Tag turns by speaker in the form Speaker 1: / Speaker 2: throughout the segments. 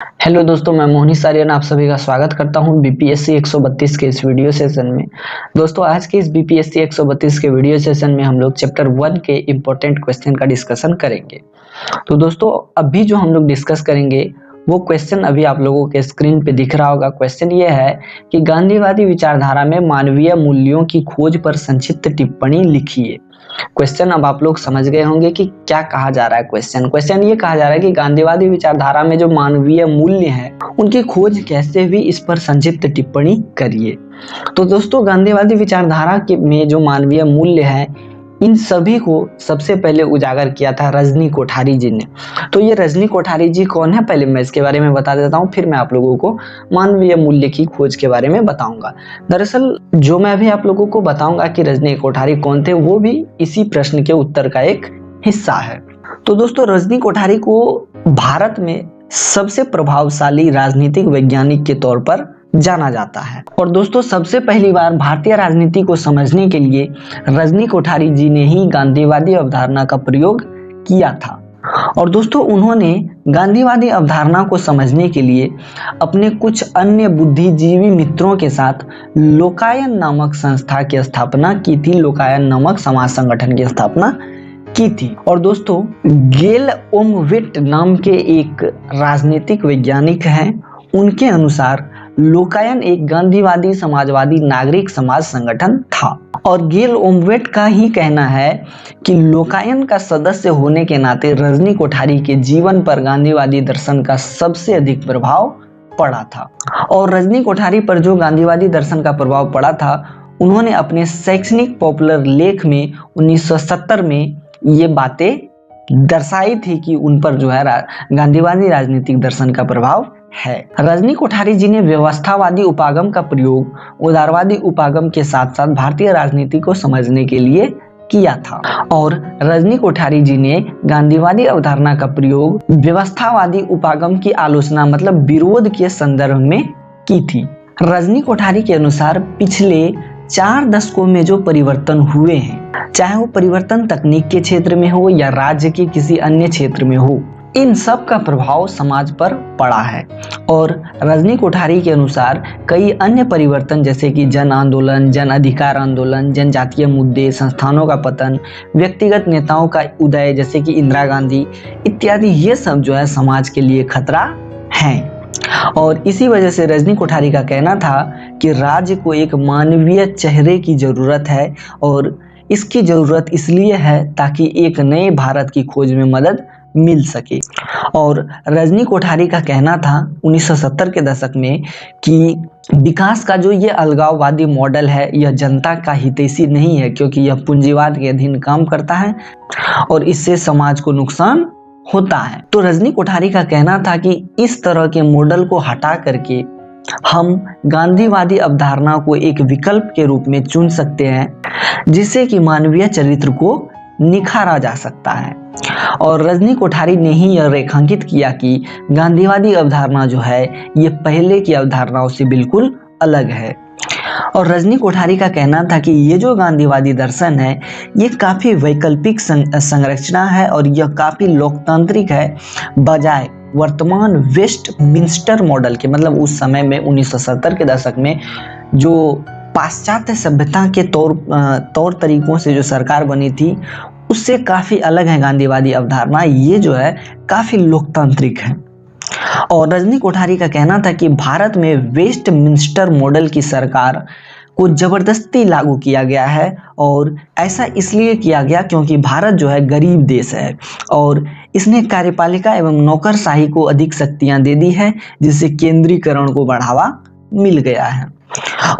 Speaker 1: Hello दोस्तों, मैं मोहनी सारियान आप सभी का स्वागत करता हूं बीपीएससी 132 के इस वीडियो सेशन में। दोस्तों, आज के इस बीपीएससी 132 के वीडियो सेशन में हम लोग चैप्टर 1 के इम्पोर्टेंट क्वेश्चन का डिस्कशन करेंगे। तो दोस्तों, अभी जो हम लोग डिस्कस करेंगे वो क्वेश्चन अभी आप लोगों के स्क्रीन पे दिख रहा होगा। क्वेश्चन ये है कि गांधीवादी विचारधारा में मानवीय मूल्यों की खोज पर संक्षिप्त टिप्पणी लिखिए। क्वेश्चन अब आप लोग समझ गए होंगे कि क्या कहा जा रहा है। क्वेश्चन ये कहा जा रहा है कि गांधीवादी विचारधारा में जो मानवीय मूल्य हैं उनकी खोज कैसे हुई, इस पर संक्षिप्त टिप्पणी करिए। तो दोस्तों, गांधीवादी विचारधारा के में जो मानवीय मूल्य हैं इन सभी को सबसे पहले उजागर किया था रजनी कोठारी जी ने। तो ये रजनी कोठारी जी कौन है, पहले मैं इसके बारे में बता देता हूँ, फिर मैं आप लोगों को मानवीय मूल्य की खोज के बारे में बताऊंगा। दरअसल जो मैं अभी आप लोगों को बताऊंगा कि रजनी कोठारी कौन थे, वो भी इसी प्रश्न के उत्तर का एक हिस्सा है। तो दोस्तों, रजनी कोठारी को भारत में सबसे प्रभावशाली राजनीतिक वैज्ञानिक के तौर पर जाना जाता है। और दोस्तों, सबसे पहली बार भारतीय राजनीति को समझने के लिए रजनी कोठारी जी ने ही गांधीवादी अवधारणा का प्रयोग किया था। और दोस्तों, उन्होंने गांधीवादी अवधारणा को समझने के लिए अपने कुछ अन्य बुद्धिजीवी मित्रों के साथ लोकायन नामक संस्था की स्थापना की थी, लोकायन नामक समाज संगठन की स्थापना की थी। और दोस्तों, गेल ओमवेट नाम के एक राजनीतिक वैज्ञानिक हैं, उनके अनुसार लोकायन एक गांधीवादी समाजवादी नागरिक समाज संगठन था। और गेल ओमवेट का ही कहना है कि लोकायन का सदस्य होने के नाते रजनी कोठारी के जीवन पर गांधीवादी दर्शन का सबसे अधिक प्रभाव पड़ा था। और रजनी कोठारी पर जो गांधीवादी दर्शन का प्रभाव पड़ा था, उन्होंने अपने शैक्षणिक पॉपुलर लेख में 1970 में ये बातें दर्शाई थी कि उन पर जो है गांधीवादी राजनीतिक दर्शन का प्रभाव है। रजनी कोठारी जी ने व्यवस्थावादी उपागम का प्रयोग उदारवादी उपागम के साथ साथ भारतीय राजनीति को समझने के लिए किया था। और रजनी कोठारी जी ने गांधीवादी अवधारणा का प्रयोग व्यवस्थावादी उपागम की आलोचना मतलब विरोध के संदर्भ में की थी। रजनी कोठारी के अनुसार पिछले 4 दशकों में जो परिवर्तन हुए हैं, चाहे वो परिवर्तन तकनीक के क्षेत्र में हो या राज्य के किसी अन्य क्षेत्र में हो, इन सब का प्रभाव समाज पर पड़ा है। और रजनी कोठारी के अनुसार कई अन्य परिवर्तन जैसे कि जन आंदोलन, जन अधिकार आंदोलन, जनजातीय मुद्दे, संस्थानों का पतन, व्यक्तिगत नेताओं का उदय जैसे कि इंदिरा गांधी इत्यादि, ये सब जो है समाज के लिए खतरा हैं। और इसी वजह से रजनी कोठारी का कहना था कि राज्य को एक मानवीय चेहरे की जरूरत है, और इसकी जरूरत इसलिए है ताकि एक नए भारत की खोज में मदद मिल सके। और रजनी कोठारी का कहना था 1970 के दशक में कि विकास का जो ये अलगाववादी मॉडल है यह जनता का हितैषी नहीं है, क्योंकि यह पूंजीवाद के अधीन काम करता है और इससे समाज को नुकसान होता है। तो रजनी कोठारी का कहना था कि इस तरह के मॉडल को हटा करके हम गांधीवादी अवधारणा को एक विकल्प के रूप में चुन सकते हैं, जिससे कि मानवीय चरित्र को निखारा जा सकता है। और रजनी कोठारी ने ही यह रेखांकित किया कि गांधीवादी अवधारणा जो है ये पहले की अवधारणाओं से बिल्कुल अलग है। और रजनी कोठारी का कहना था कि ये जो गांधीवादी दर्शन है ये काफी वैकल्पिक संरचना है और यह काफी लोकतांत्रिक है, बजाय वर्तमान वेस्टमिंस्टर मॉडल के। मतलब उस समय में 1970 के दशक में जो पाश्चात्य सभ्यता के तौर तरीकों से जो सरकार बनी थी उससे काफी अलग है गांधीवादी अवधारणा, ये जो है काफी लोकतांत्रिक है। और रजनी कोठारी का कहना था कि भारत में वेस्टमिंस्टर मॉडल की सरकार को जबरदस्ती लागू किया गया है, और ऐसा इसलिए किया गया क्योंकि भारत जो है गरीब देश है और इसने कार्यपालिका एवं नौकरशाही को अधिक शक्तियां दे दी है, जिससे केंद्रीकरण को बढ़ावा मिल गया है।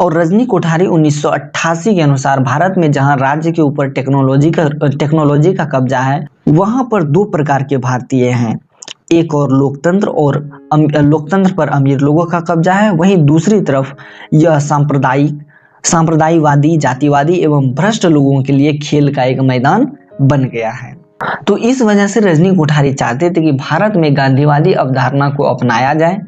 Speaker 1: और रजनी कोठारी 1988 के अनुसार भारत में जहां राज्य के ऊपर टेक्नोलॉजी का कब्जा है, वहां पर 2 प्रकार के भारतीय हैं। एक और लोकतंत्र पर अमीर लोगों का कब्जा है, वहीं दूसरी तरफ यह सांप्रदायवादी, जातिवादी एवं भ्रष्ट लोगों के लिए खेल का एक मैदान बन गया है। तो इस वजह से रजनी कोठारी चाहते थे कि भारत में गांधीवादी अवधारणा को अपनाया जाए,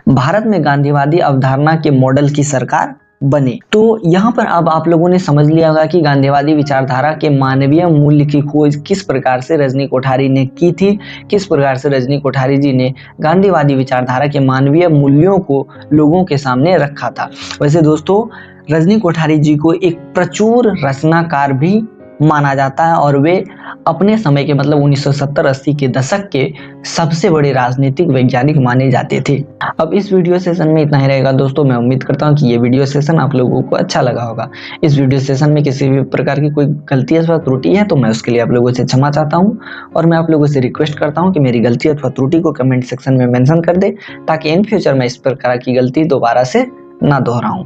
Speaker 1: भारत में गांधीवादी अवधारणा के मॉडल की सरकार बने। तो यहाँ पर अब आप लोगों ने समझ लिया होगा कि गांधीवादी विचारधारा के मानवीय मूल्य की खोज किस प्रकार से रजनी कोठारी ने की थी, किस प्रकार से रजनी कोठारी जी ने गांधीवादी विचारधारा के मानवीय मूल्यों को लोगों के सामने रखा था। वैसे दोस्तों, रजनी कोठारी जी को एक प्रचुर रचनाकार भी माना जाता है और वे अपने समय के मतलब 1970-80 के दशक के सबसे बड़े राजनीतिक वैज्ञानिक माने जाते थे। अब इस वीडियो सेशन में इतना ही रहेगा दोस्तों। मैं उम्मीद करता हूँ कि ये वीडियो सेशन आप लोगों को अच्छा लगा होगा। इस वीडियो सेशन में किसी भी प्रकार की कोई गलती अथवा त्रुटि है तो मैं उसके लिए आप लोगों से क्षमा चाहता हूँ और मैं आप लोगों से रिक्वेस्ट करता हूँ कि मेरी गलती अथवा त्रुटि को कमेंट सेक्शन में मेंशन कर दे, ताकि इन फ्यूचर में इस प्रकार की गलती दोबारा से ना दोहराऊं।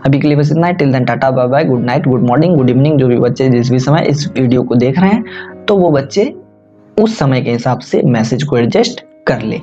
Speaker 1: अभी के लिए बस इतना ही। Till then tata bye bye, good night, good morning, good evening. जो भी बच्चे जिस भी समय इस वीडियो को देख रहे हैं तो वो बच्चे उस समय के हिसाब से मैसेज को एडजस्ट कर ले।